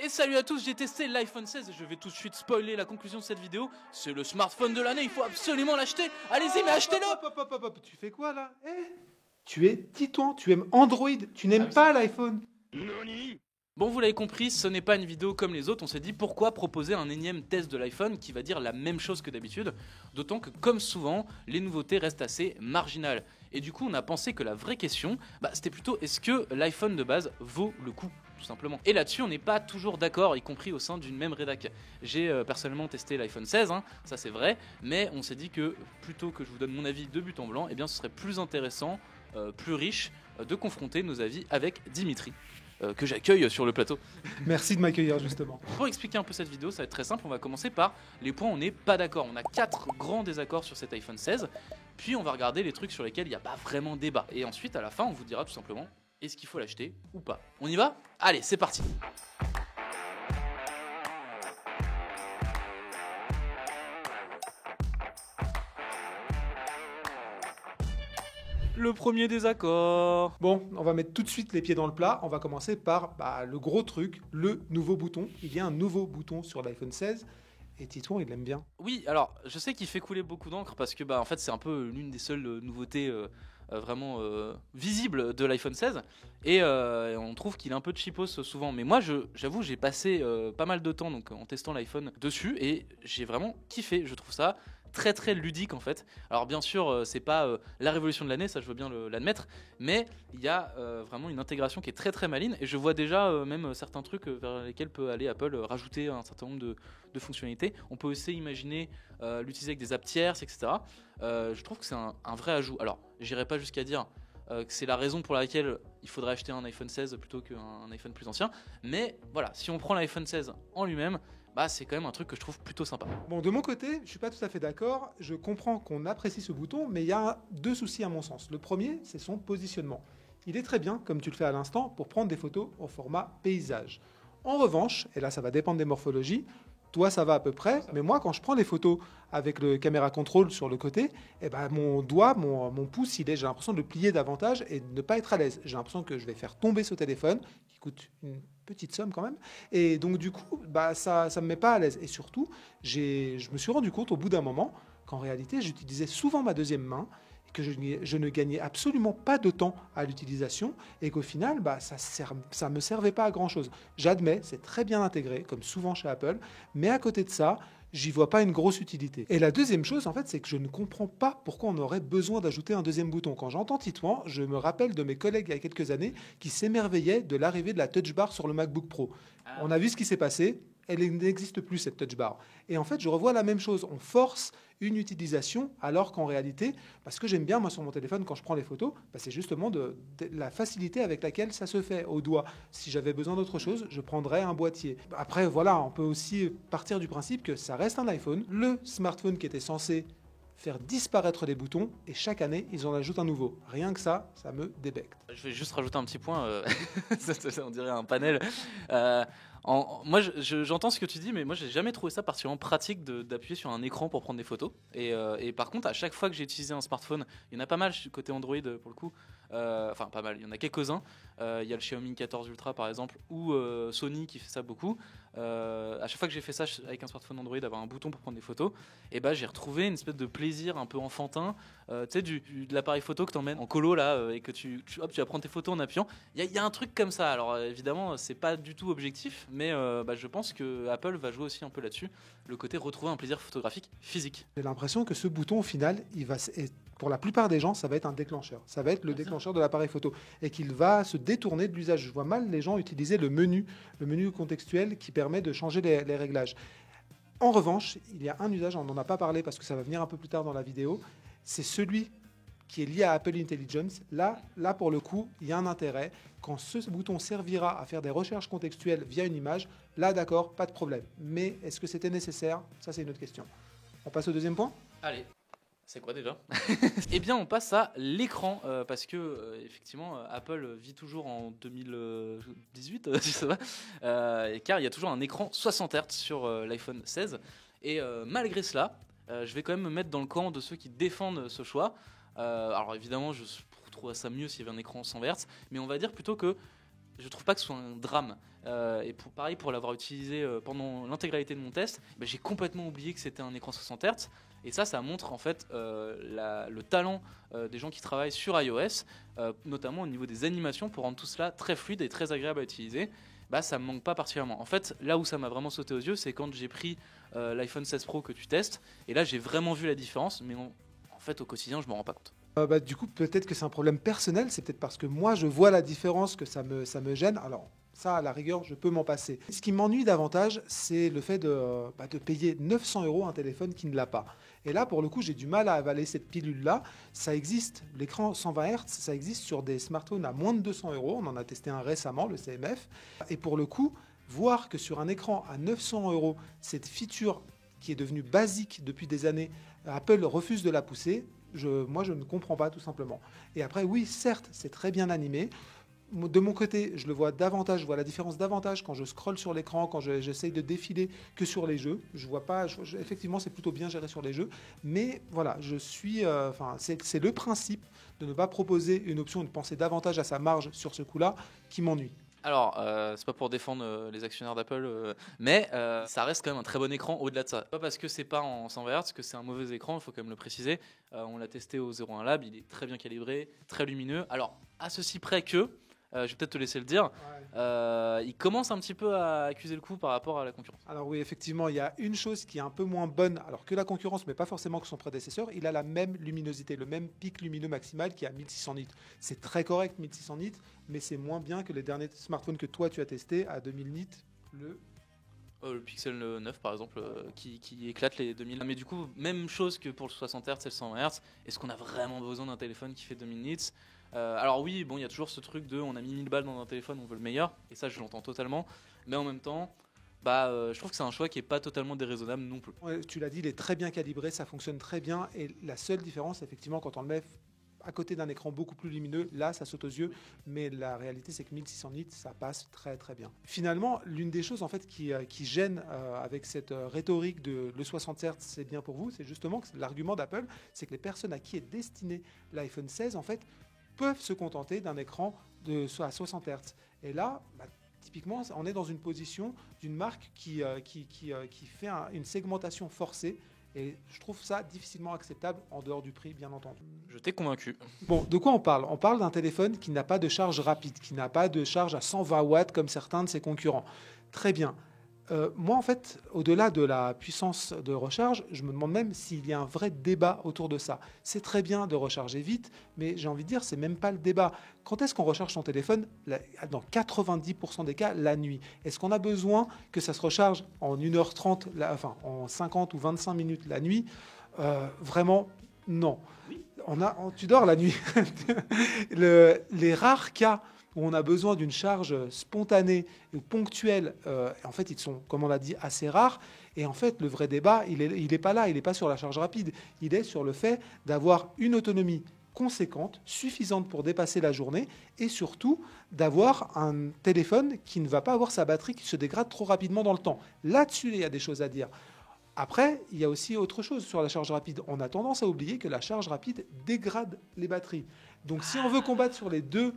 Et salut à tous, j'ai testé l'iPhone 16 et je vais tout de suite spoiler la conclusion de cette vidéo. C'est le smartphone de l'année, il faut absolument l'acheter. Allez-y, mais achetez-le. Hop, tu fais quoi là? Tu es Titouan, tu aimes Android, tu n'aimes pas l'iPhone. Bon, vous l'avez compris, ce n'est pas une vidéo comme les autres. On s'est dit pourquoi proposer un énième test de l'iPhone qui va dire la même chose que d'habitude. D'autant que, comme souvent, les nouveautés restent assez marginales. Et du coup, on a pensé que la vraie question, c'était plutôt est-ce que l'iPhone de base vaut le coup, tout simplement. Et là-dessus, on n'est pas toujours d'accord, y compris au sein d'une même rédac. J'ai personnellement testé l'iPhone 16, ça c'est vrai, mais on s'est dit que plutôt que je vous donne mon avis de but en blanc, eh bien ce serait plus intéressant, plus riche, de confronter nos avis avec Dimitri. Que j'accueille sur le plateau. Merci de m'accueillir justement. Pour expliquer un peu cette vidéo, ça va être très simple, on va commencer par les points où on n'est pas d'accord. On a 4 grands désaccords sur cet iPhone 16, puis on va regarder les trucs sur lesquels il n'y a pas vraiment débat. Et ensuite, à la fin, on vous dira tout simplement, est-ce qu'il faut l'acheter ou pas. On y va? Allez, c'est parti. Le premier désaccord. Bon, on va mettre tout de suite les pieds dans le plat. On va commencer par le gros truc, le nouveau bouton. Il y a un nouveau bouton sur l'iPhone 16 et Titouan, il l'aime bien. Oui, alors je sais qu'il fait couler beaucoup d'encre parce que en fait c'est un peu l'une des seules nouveautés vraiment visibles de l'iPhone 16 et on trouve qu'il est un peu cheapos souvent. Mais moi j'avoue j'ai passé pas mal de temps donc en testant l'iPhone dessus et j'ai vraiment kiffé. Je trouve ça très très ludique en fait. Alors bien sûr c'est pas la révolution de l'année, ça je veux bien l'admettre, mais il y a vraiment une intégration qui est très très maligne et je vois déjà même certains trucs vers lesquels peut aller Apple rajouter un certain nombre de fonctionnalités. On peut aussi imaginer l'utiliser avec des apps tierces, etc. Je trouve que c'est un vrai ajout. Alors j'irai pas jusqu'à dire que c'est la raison pour laquelle il faudrait acheter un iPhone 16 plutôt qu'un iPhone plus ancien, mais voilà, si on prend l'iPhone 16 en lui-même, c'est quand même un truc que je trouve plutôt sympa. Bon, de mon côté, je suis pas tout à fait d'accord. Je comprends qu'on apprécie ce bouton, mais il y a deux soucis à mon sens. Le premier, c'est son positionnement. Il est très bien, comme tu le fais à l'instant, pour prendre des photos au format paysage. En revanche, et là ça va dépendre des morphologies, toi ça va à peu près, mais moi quand je prends des photos avec le caméra contrôle sur le côté, mon doigt, mon pouce, j'ai l'impression de le plier davantage et de ne pas être à l'aise. J'ai l'impression que je vais faire tomber ce téléphone, qui coûte une petite somme quand même, et donc du coup, ça me met pas à l'aise. Et surtout, je me suis rendu compte au bout d'un moment qu'en réalité, j'utilisais souvent ma deuxième main, que je ne gagnais absolument pas de temps à l'utilisation et qu'au final, ça me servait pas à grand-chose. J'admets, c'est très bien intégré, comme souvent chez Apple, mais à côté de ça, j'y vois pas une grosse utilité. Et la deuxième chose, en fait, c'est que je ne comprends pas pourquoi on aurait besoin d'ajouter un deuxième bouton. Quand j'entends Titouan, je me rappelle de mes collègues il y a quelques années qui s'émerveillaient de l'arrivée de la Touch Bar sur le MacBook Pro. On a vu ce qui s'est passé. Elle n'existe plus, cette touch bar. Et en fait, je revois la même chose. On force une utilisation, alors qu'en réalité, parce que j'aime bien, moi, sur mon téléphone, quand je prends les photos, c'est justement de la facilité avec laquelle ça se fait au doigt. Si j'avais besoin d'autre chose, je prendrais un boîtier. Après, voilà, on peut aussi partir du principe que ça reste un iPhone, le smartphone qui était censé faire disparaître les boutons, et chaque année, ils en ajoutent un nouveau. Rien que ça me débecte. Je vais juste rajouter un petit point, on dirait un panel. Moi, j'entends ce que tu dis, mais moi, j'ai jamais trouvé ça particulièrement pratique d'appuyer sur un écran pour prendre des photos. Et par contre, à chaque fois que j'ai utilisé un smartphone, il y en a pas mal côté Android pour le coup. Enfin, pas mal, il y en a quelques-uns. Il y a le Xiaomi 14 Ultra par exemple, ou Sony qui fait ça beaucoup. À chaque fois que j'ai fait ça avec un smartphone Android, avoir un bouton pour prendre des photos, j'ai retrouvé une espèce de plaisir un peu enfantin. Tu sais, de l'appareil photo que tu emmènes en colo là, et que tu vas prendre tes photos en appuyant. Il y a un truc comme ça. Alors évidemment, c'est pas du tout objectif, mais je pense que Apple va jouer aussi un peu là-dessus, le côté retrouver un plaisir photographique physique. J'ai l'impression que ce bouton, au final, pour la plupart des gens, ça va être un déclencheur. Ça va être le déclencheur de l'appareil photo et qu'il va se détourner de l'usage. Je vois mal les gens utiliser le menu contextuel qui permet de changer les réglages. En revanche, il y a un usage, on n'en a pas parlé parce que ça va venir un peu plus tard dans la vidéo, c'est celui qui est lié à Apple Intelligence. Là, pour le coup, il y a un intérêt. Quand ce bouton servira à faire des recherches contextuelles via une image, là, d'accord, pas de problème. Mais est-ce que c'était nécessaire? Ça, c'est une autre question. On passe au deuxième point? Allez. C'est quoi déjà? Eh bien, on passe à l'écran parce que effectivement, Apple vit toujours en 2018, si ça va, car il y a toujours un écran 60 Hz sur l'iPhone 16. Et malgré cela, je vais quand même me mettre dans le camp de ceux qui défendent ce choix. Alors évidemment, je trouverais ça mieux s'il y avait un écran 100 Hz, mais on va dire plutôt que je trouve pas que ce soit un drame. Et pareil, pour l'avoir utilisé pendant l'intégralité de mon test, j'ai complètement oublié que c'était un écran 60 Hz. Et ça montre en fait le talent des gens qui travaillent sur iOS, notamment au niveau des animations, pour rendre tout cela très fluide et très agréable à utiliser. Ça me manque pas particulièrement. En fait, là où ça m'a vraiment sauté aux yeux, c'est quand j'ai pris l'iPhone 16 Pro que tu testes. Et là, j'ai vraiment vu la différence, mais en fait, au quotidien, je me rends pas compte. Du coup, peut-être que c'est un problème personnel. C'est peut-être parce que moi, je vois la différence que ça me gêne. Alors, ça, à la rigueur, je peux m'en passer. Ce qui m'ennuie davantage, c'est le fait de payer 900 € un téléphone qui ne l'a pas. Et là, pour le coup, j'ai du mal à avaler cette pilule-là. Ça existe, l'écran 120 Hz, ça existe sur des smartphones à moins de 200 €. On en a testé un récemment, le CMF. Et pour le coup, voir que sur un écran à 900 €, cette feature qui est devenue basique depuis des années, Apple refuse de la pousser. Moi, je ne comprends pas, tout simplement. Et après, oui, certes, c'est très bien animé. De mon côté, je le vois davantage, je vois la différence davantage quand je scrolle sur l'écran, quand j'essaye de défiler que sur les jeux. Je vois pas, effectivement, c'est plutôt bien géré sur les jeux. Mais voilà, c'est le principe de ne pas proposer une option, de penser davantage à sa marge sur ce coup-là qui m'ennuie. Alors, c'est pas pour défendre les actionnaires d'Apple, mais ça reste quand même un très bon écran au-delà de ça. Pas parce que c'est pas en 120 Hz que c'est un mauvais écran, il faut quand même le préciser. On l'a testé au 01 Lab, il est très bien calibré, très lumineux. Alors, à ceci près que, je vais peut-être te laisser le dire, il commence un petit peu à accuser le coup par rapport à la concurrence. Alors oui, effectivement, il y a une chose qui est un peu moins bonne alors que la concurrence, mais pas forcément que son prédécesseur. Il a la même luminosité, le même pic lumineux maximal qui est à 1600 nits. C'est très correct, 1600 nits, mais c'est moins bien que les derniers smartphones que toi tu as testés à 2000 nits. Le Pixel 9 par exemple, qui éclate les 2000. Mais du coup, même chose que pour le 60 Hz et le 120 Hz, est-ce qu'on a vraiment besoin d'un téléphone qui fait 2000 nits ? Alors oui, bon, il y a toujours ce truc de on a mis 1000 balles dans un téléphone, on veut le meilleur, et ça je l'entends totalement, mais en même temps, je trouve que c'est un choix qui est pas totalement déraisonnable non plus. Ouais, tu l'as dit, il est très bien calibré, ça fonctionne très bien, et la seule différence, effectivement, quand on le met à côté d'un écran beaucoup plus lumineux, là ça saute aux yeux, mais la réalité c'est que 1600 nits ça passe très très bien. Finalement, l'une des choses en fait qui gêne avec cette rhétorique de le 60 Hz c'est bien pour vous, c'est justement que l'argument d'Apple, c'est que les personnes à qui est destiné l'iPhone 16 en fait peuvent se contenter d'un écran à 60 Hz. Et là, typiquement, on est dans une position d'une marque qui fait une segmentation forcée. Et je trouve ça difficilement acceptable en dehors du prix, bien entendu. Je t'ai convaincu. Bon, de quoi on parle ? On parle d'un téléphone qui n'a pas de charge rapide, qui n'a pas de charge à 120 watts comme certains de ses concurrents. Très bien. Moi, en fait, au-delà de la puissance de recharge, je me demande même s'il y a un vrai débat autour de ça. C'est très bien de recharger vite, mais j'ai envie de dire, c'est même pas le débat. Quand est-ce qu'on recharge son téléphone ? Dans 90% des cas, la nuit. Est-ce qu'on a besoin que ça se recharge en 1h30, en 50 ou 25 minutes la nuit ? Vraiment, non. Oui. Tu dors la nuit. Les rares cas où on a besoin d'une charge spontanée ou ponctuelle, en fait, ils sont, comme on l'a dit, assez rares. Et en fait, le vrai débat, il est pas là, il n'est pas sur la charge rapide. Il est sur le fait d'avoir une autonomie conséquente, suffisante pour dépasser la journée, et surtout d'avoir un téléphone qui ne va pas avoir sa batterie qui se dégrade trop rapidement dans le temps. Là-dessus, il y a des choses à dire. Après, il y a aussi autre chose sur la charge rapide. On a tendance à oublier que la charge rapide dégrade les batteries. Donc, si on veut combattre sur les deux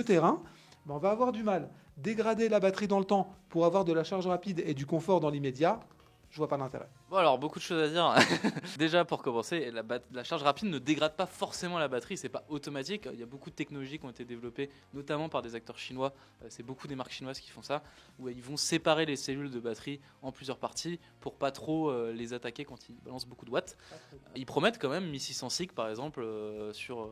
terrains, on va avoir du mal. Dégrader la batterie dans le temps pour avoir de la charge rapide et du confort dans l'immédiat, je vois pas l'intérêt. Bon, alors beaucoup de choses à dire. Déjà, pour commencer, la charge rapide ne dégrade pas forcément la batterie, c'est pas automatique. Il y a beaucoup de technologies qui ont été développées, notamment par des acteurs chinois. C'est beaucoup des marques chinoises qui font ça, où ils vont séparer les cellules de batterie en plusieurs parties pour pas trop les attaquer quand ils balancent beaucoup de watts. Ils promettent quand même 1600 SiC par exemple sur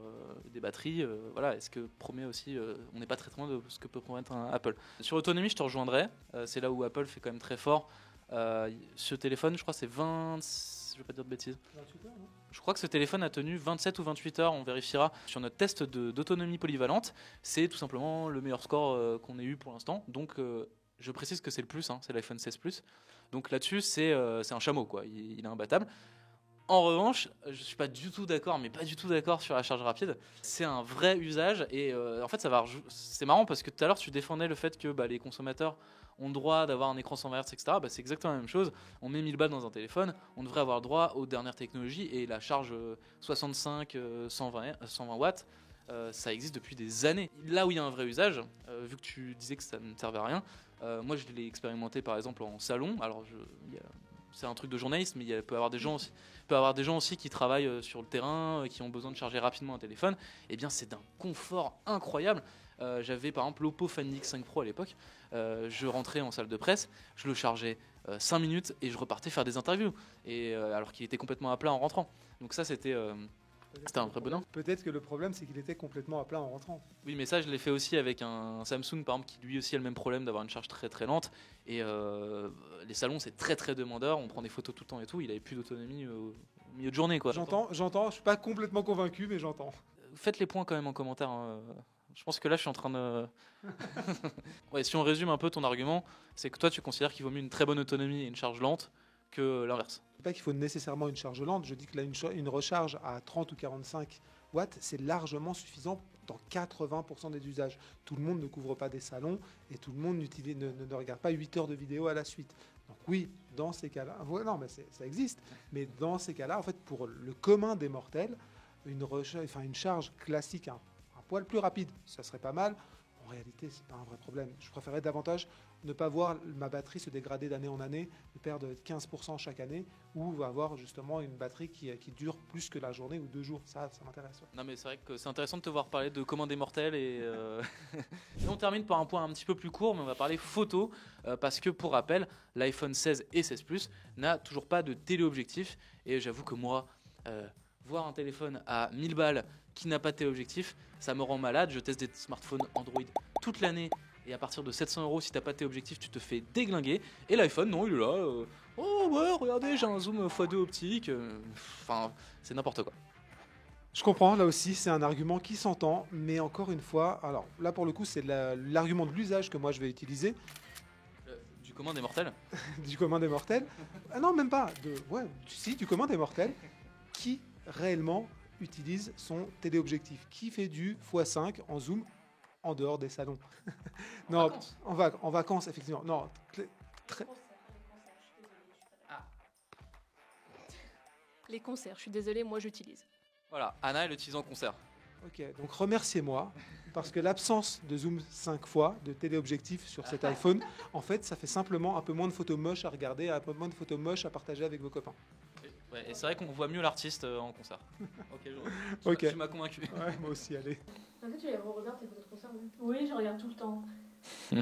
des batteries. Voilà, est-ce que promet aussi, on n'est pas très loin de ce que peut promettre un Apple. Sur l'autonomie, je te rejoindrai. C'est là où Apple fait quand même très fort. Ce téléphone, je crois c'est 20, je vais pas dire de bêtises. 28 heures, non ? Je crois que ce téléphone a tenu 27 ou 28 heures, on vérifiera. Sur notre test d'autonomie polyvalente, c'est tout simplement le meilleur score qu'on ait eu pour l'instant. Donc je précise que c'est le plus, c'est l'iPhone 16 Plus. Donc là-dessus, c'est un chameau, quoi. Il est imbattable. En revanche, je suis pas du tout d'accord, mais pas du tout d'accord sur la charge rapide. C'est un vrai usage et en fait, c'est marrant parce que tout à l'heure, tu défendais le fait que les consommateurs ont le droit d'avoir un écran 120 Hz, etc. C'est exactement la même chose. On met 1000 balles dans un téléphone, on devrait avoir le droit aux dernières technologies et la charge 65, 120 watts. ça existe depuis des années. Là où il y a un vrai usage, vu que tu disais que ça ne servait à rien, moi je l'ai expérimenté par exemple en salon. Alors c'est un truc de journaliste, mais il peut y avoir des gens aussi qui travaillent sur le terrain, qui ont besoin de charger rapidement un téléphone. Eh bien c'est d'un confort incroyable. J'avais par exemple l'Oppo Find X5 Pro à l'époque. Je rentrais en salle de presse, je le chargeais 5 minutes et je repartais faire des interviews. Alors qu'il était complètement à plat en rentrant. Donc ça c'était un vrai bonheur. Peut-être que le problème, c'est qu'il était complètement à plat en rentrant. Oui, mais ça, je l'ai fait aussi avec un Samsung, par exemple, qui lui aussi a le même problème d'avoir une charge très très lente. Et les salons, c'est très très demandeur. On prend des photos tout le temps et tout. Il avait plus d'autonomie au milieu de journée, quoi. J'entends. Je suis pas complètement convaincu, mais j'entends. Faites les points quand même en commentaire. Hein. Je pense que là, je suis en train de. Ouais, si on résume un peu ton argument, c'est que toi, tu considères qu'il vaut mieux une très bonne autonomie et une charge lente que l'inverse. Je ne dis pas qu'il faut nécessairement une charge lente, je dis que là, une recharge à 30 ou 45 watts, c'est largement suffisant dans 80% des usages. Tout le monde ne couvre pas des salons et tout le monde ne regarde pas 8 heures de vidéo à la suite. Donc oui, dans ces cas-là, non, mais ça existe, mais dans ces cas-là, en fait, pour le commun des mortels, une charge classique, un poil plus rapide, ça serait pas mal. En réalité, c'est pas un vrai problème. Je préférerais davantage ne pas voir ma batterie se dégrader d'année en année, de perdre 15% chaque année, ou avoir justement une batterie qui dure plus que la journée ou 2 jours. Ça m'intéresse. Ouais. Non, mais c'est vrai que c'est intéressant de te voir parler de commun des mortels. Et on termine par un point un petit peu plus court, mais on va parler photo, parce que pour rappel, l'iPhone 16 et 16 Plus n'a toujours pas de téléobjectif. Et j'avoue que moi, voir un téléphone à 1000 balles qui n'a pas de téléobjectif, ça me rend malade. Je teste des smartphones Android toute l'année. Et à partir de 700 €, si t'as pas de téléobjectif, tu te fais déglinguer. Et l'iPhone, non, il est là. Oh ouais, regardez, j'ai un zoom x2 optique. Enfin, c'est n'importe quoi. Je comprends, là aussi, c'est un argument qui s'entend. Mais encore une fois, alors là pour le coup, c'est l'argument de l'usage que moi je vais utiliser. Du commun des mortels. Du commun des mortels. Ah non, même pas. Du commun des mortels. Qui réellement utilise son téléobjectif? Qui fait du x5 en zoom en dehors des salons? Non, en vacances, effectivement. Non, très... Les concerts, je suis désolée, moi j'utilise. Voilà, Anna, elle l'utilise en concert. Ok, donc remerciez-moi, parce que l'absence de zoom 5 fois, de téléobjectif sur cet iPhone, en fait, ça fait simplement un peu moins de photos moches à regarder, un peu moins de photos moches à partager avec vos copains. Ouais, et c'est vrai qu'on voit mieux l'artiste en concert. Ok, tu m'as convaincu. Ouais, moi aussi, allez. En fait, tu les regardes tes photos de concert? Oui, je regarde tout le temps.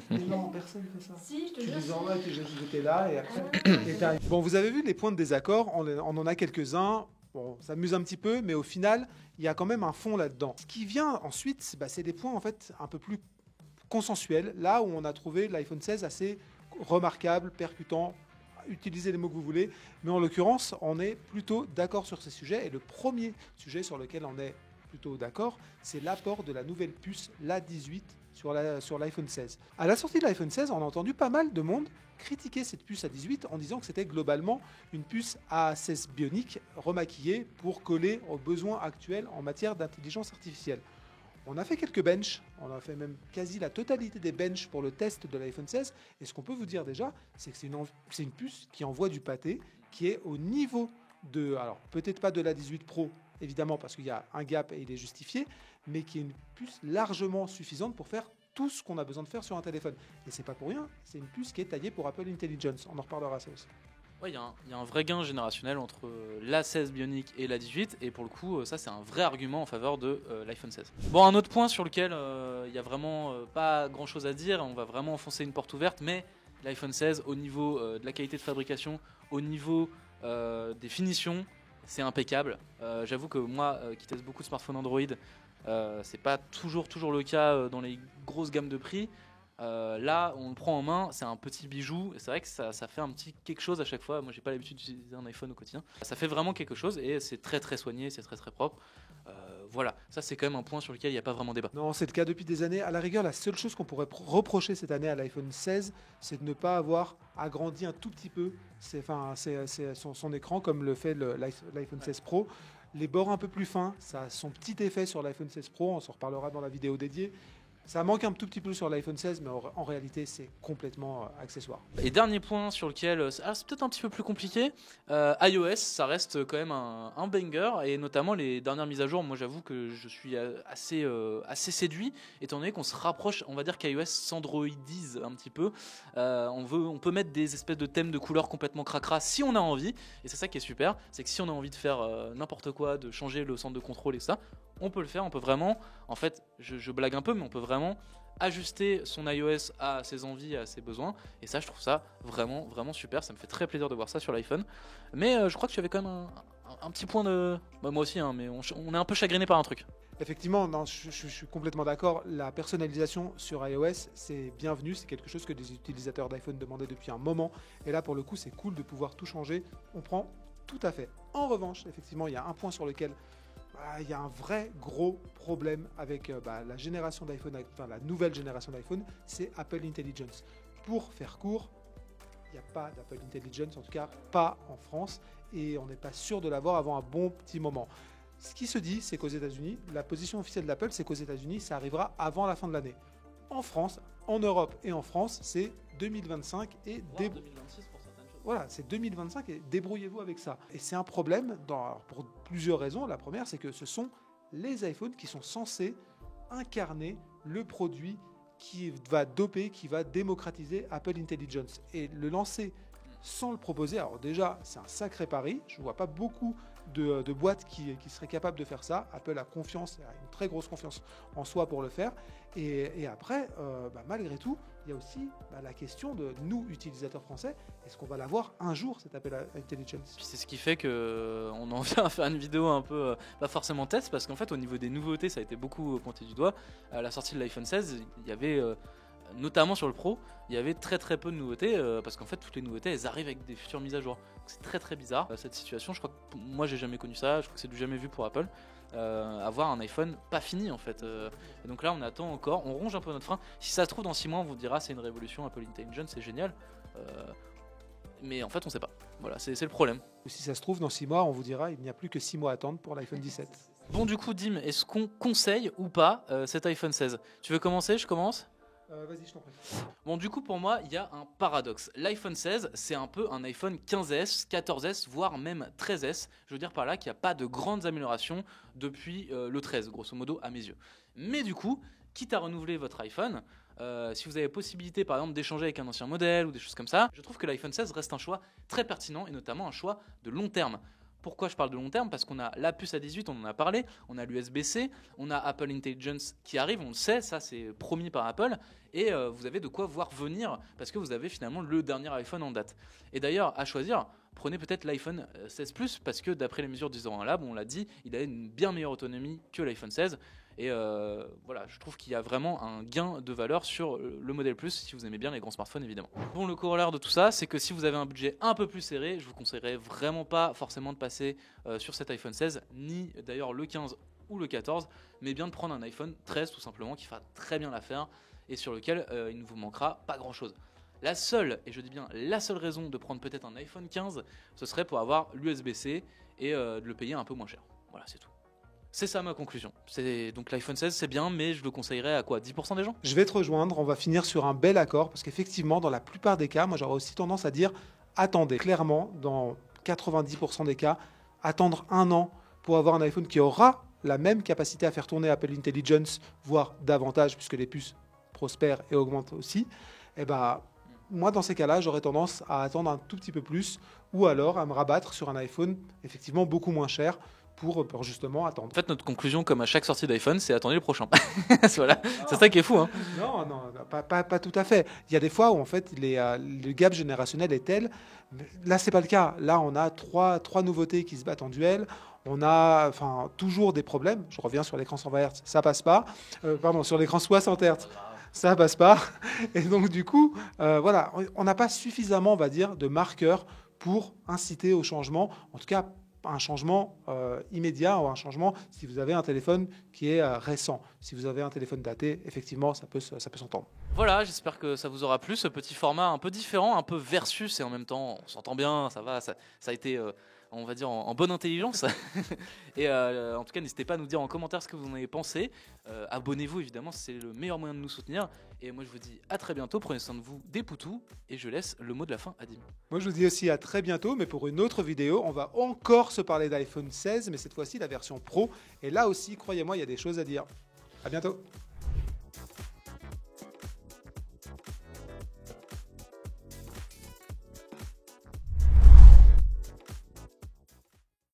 Non, personne ne fait ça. Si, je te Tu jure. disais en vrai que j'étais là et après. Bon, vous avez vu les points de désaccord, on en a quelques-uns. Bon, ça amuse un petit peu, mais au final, il y a quand même un fond là-dedans. Ce qui vient ensuite, c'est des points en fait un peu plus consensuels, là où on a trouvé l'iPhone 16 assez remarquable, percutant. Utilisez les mots que vous voulez, mais en l'occurrence, on est plutôt d'accord sur ces sujets. Et le premier sujet sur lequel on est plutôt d'accord, c'est l'apport de la nouvelle puce, l'A18, sur l'iPhone 16. À la sortie de l'iPhone 16, on a entendu pas mal de monde critiquer cette puce A18 en disant que c'était globalement une puce A16 bionique remaquillée pour coller aux besoins actuels en matière d'intelligence artificielle. On a fait quelques benches, on a fait même quasi la totalité des benches pour le test de l'iPhone 16. Et ce qu'on peut vous dire déjà, c'est que c'est une puce qui envoie du pâté, qui est au niveau de, alors peut-être pas de la 18 Pro, évidemment, parce qu'il y a un gap et il est justifié, mais qui est une puce largement suffisante pour faire tout ce qu'on a besoin de faire sur un téléphone. Et c'est pas pour rien, c'est une puce qui est taillée pour Apple Intelligence. On en reparlera ça aussi. Ouais, il y a un vrai gain générationnel entre la 16 Bionic et la 18, et pour le coup, ça c'est un vrai argument en faveur de l'iPhone 16. Bon, un autre point sur lequel il n'y a vraiment pas grand chose à dire, on va vraiment enfoncer une porte ouverte, mais l'iPhone 16, au niveau de la qualité de fabrication, au niveau des finitions, c'est impeccable. J'avoue que moi, qui teste beaucoup de smartphones Android, c'est pas toujours le cas dans les grosses gammes de prix. Là, on le prend en main, c'est un petit bijou. Et c'est vrai que ça fait un petit quelque chose à chaque fois. Moi, j'ai pas l'habitude d'utiliser un iPhone au quotidien. Ça fait vraiment quelque chose et c'est très très soigné, c'est très très propre. Voilà, ça c'est quand même un point sur lequel il n'y a pas vraiment débat. Non, c'est le cas depuis des années. À la rigueur, la seule chose qu'on pourrait reprocher cette année à l'iPhone 16, c'est de ne pas avoir agrandi un tout petit peu son écran comme le fait l'iPhone 16 Pro. Les bords un peu plus fins, ça a son petit effet sur l'iPhone 16 Pro, on s'en reparlera dans la vidéo dédiée. Ça manque un tout petit peu sur l'iPhone 16, mais en réalité, c'est complètement accessoire. Et dernier point sur lequel c'est peut-être un petit peu plus compliqué, iOS, ça reste quand même un banger, et notamment les dernières mises à jour. Moi, j'avoue que je suis assez séduit, étant donné qu'on se rapproche, on va dire qu'iOS s'androidise un petit peu. On peut mettre des espèces de thèmes de couleurs complètement cracra si on a envie, et c'est ça qui est super, c'est que si on a envie de faire n'importe quoi, de changer le centre de contrôle et ça, on peut le faire, on peut vraiment, en fait, je blague un peu, mais on peut vraiment ajuster son iOS à ses envies, à ses besoins, et ça, je trouve ça vraiment, vraiment super. Ça me fait très plaisir de voir ça sur l'iPhone. Mais je crois que tu avais quand même un petit point de... Bah, moi aussi, hein, mais on est un peu chagriné par un truc. Effectivement, non, je suis complètement d'accord. La personnalisation sur iOS, c'est bienvenu. C'est quelque chose que des utilisateurs d'iPhone demandaient depuis un moment. Et là, pour le coup, c'est cool de pouvoir tout changer. On prend tout à fait. En revanche, effectivement, il y a un point sur lequel il y a un vrai gros problème avec la génération d'iPhone, enfin la nouvelle génération d'iPhone, c'est Apple Intelligence. Pour faire court, il n'y a pas d'Apple Intelligence, en tout cas pas en France, et on n'est pas sûr de l'avoir avant un bon petit moment. Ce qui se dit, c'est qu'aux États-Unis, la position officielle d'Apple, c'est qu'aux États-Unis, ça arrivera avant la fin de l'année. En France, en Europe et en France, c'est 2025 et 2026 pour certaines choses. voilà, c'est 2025 et débrouillez-vous avec ça. Et c'est un problème pour plusieurs raisons. La première, c'est que ce sont les iPhones qui sont censés incarner le produit qui va doper, qui va démocratiser Apple Intelligence. Et le lancer sans le proposer, alors déjà, c'est un sacré pari. Je ne vois pas beaucoup de boîtes qui seraient capables de faire ça. Apple a confiance, a une très grosse confiance en soi pour le faire. Et après, malgré tout, il y a aussi la question de nous, utilisateurs français, est-ce qu'on va l'avoir un jour, cet Apple Intelligence ? Puis c'est ce qui fait qu'on en vient à faire une vidéo un peu, pas forcément test, parce qu'en fait au niveau des nouveautés ça a été beaucoup pointé du doigt. À la sortie de l'iPhone 16, il y avait, notamment sur le Pro, il y avait très très peu de nouveautés, parce qu'en fait toutes les nouveautés elles arrivent avec des futures mises à jour. Donc, c'est très très bizarre cette situation, je crois que moi j'ai jamais connu ça, je crois que c'est du jamais vu pour Apple. Avoir un iPhone pas fini en fait. Et donc là on attend encore, on ronge un peu notre frein. Si ça se trouve dans 6 mois on vous dira c'est une révolution, Apple Intelligence c'est génial. Mais en fait on sait pas. Voilà, c'est le problème. Ou si ça se trouve, dans 6 mois, on vous dira il n'y a plus que 6 mois à attendre pour l'iPhone 17. Bon du coup Dim, est-ce qu'on conseille ou pas cet iPhone 16 ? Tu veux commencer ? Je commence ? Vas-y, je t'en prie. Bon du coup pour moi il y a un paradoxe. L'iPhone 16 c'est un peu un iPhone 15S, 14S, voire même 13S. Je veux dire par là qu'il n'y a pas de grandes améliorations depuis le 13 grosso modo à mes yeux. Mais du coup, quitte à renouveler votre iPhone, si vous avez possibilité par exemple d'échanger avec un ancien modèle ou des choses comme ça, je trouve que l'iPhone 16 reste un choix très pertinent et notamment un choix de long terme. Pourquoi je parle de long terme ? Parce qu'on a la puce A18, on en a parlé, on a l'USB-C, on a Apple Intelligence qui arrive, on le sait, ça c'est promis par Apple, et vous avez de quoi voir venir, parce que vous avez finalement le dernier iPhone en date. Et d'ailleurs, à choisir, prenez peut-être l'iPhone 16 Plus, parce que d'après les mesures du 01 Lab, on l'a dit, il a une bien meilleure autonomie que l'iPhone 16, et voilà, je trouve qu'il y a vraiment un gain de valeur sur le modèle Plus si vous aimez bien les grands smartphones évidemment. Bon, le corollaire de tout ça, c'est que si vous avez un budget un peu plus serré, je vous conseillerais vraiment pas forcément de passer sur cet iPhone 16, ni d'ailleurs le 15 ou le 14, mais bien de prendre un iPhone 13 tout simplement qui fera très bien l'affaire et sur lequel il ne vous manquera pas grand chose. La seule, et je dis bien la seule raison de prendre peut-être un iPhone 15, ce serait pour avoir l'USB-C et de le payer un peu moins cher. Voilà, c'est tout. C'est ça ma conclusion. Donc l'iPhone 16 c'est bien, mais je le conseillerais à quoi ? 10% des gens ? Je vais te rejoindre, on va finir sur un bel accord, parce qu'effectivement, dans la plupart des cas, moi j'aurais aussi tendance à dire, attendez, clairement, dans 90% des cas, attendre un an pour avoir un iPhone qui aura la même capacité à faire tourner Apple Intelligence, voire davantage, puisque les puces prospèrent et augmentent aussi, et moi dans ces cas-là, j'aurais tendance à attendre un tout petit peu plus, ou alors à me rabattre sur un iPhone effectivement beaucoup moins cher, pour justement attendre. En fait, notre conclusion, comme à chaque sortie d'iPhone, c'est attendez le prochain. Voilà. C'est ça qui est fou. Hein. Non, pas tout à fait. Il y a des fois où en fait le gap générationnel est tel. Là, c'est pas le cas. Là, on a trois nouveautés qui se battent en duel. On a toujours des problèmes. Je reviens sur l'écran 120 Hz, ça passe pas. Sur l'écran 60 Hz, ça passe pas. Et donc du coup, voilà, on n'a pas suffisamment, on va dire, de marqueurs pour inciter au changement. En tout cas, un changement immédiat ou un changement si vous avez un téléphone qui est récent. Si vous avez un téléphone daté, effectivement, ça peut s'entendre. Voilà, j'espère que ça vous aura plu, ce petit format un peu différent, un peu versus et en même temps, on s'entend bien, ça va, ça a été on va dire en bonne intelligence. Et en tout cas, n'hésitez pas à nous dire en commentaire ce que vous en avez pensé. Abonnez-vous évidemment, c'est le meilleur moyen de nous soutenir. Et moi je vous dis à très bientôt, prenez soin de vous, des poutous. Et je laisse le mot de la fin à Dim. Moi, je vous dis aussi à très bientôt, mais pour une autre vidéo, on va encore se parler d'iPhone 16, mais cette fois-ci la version Pro. Et là aussi, croyez-moi, il y a des choses à dire. À bientôt.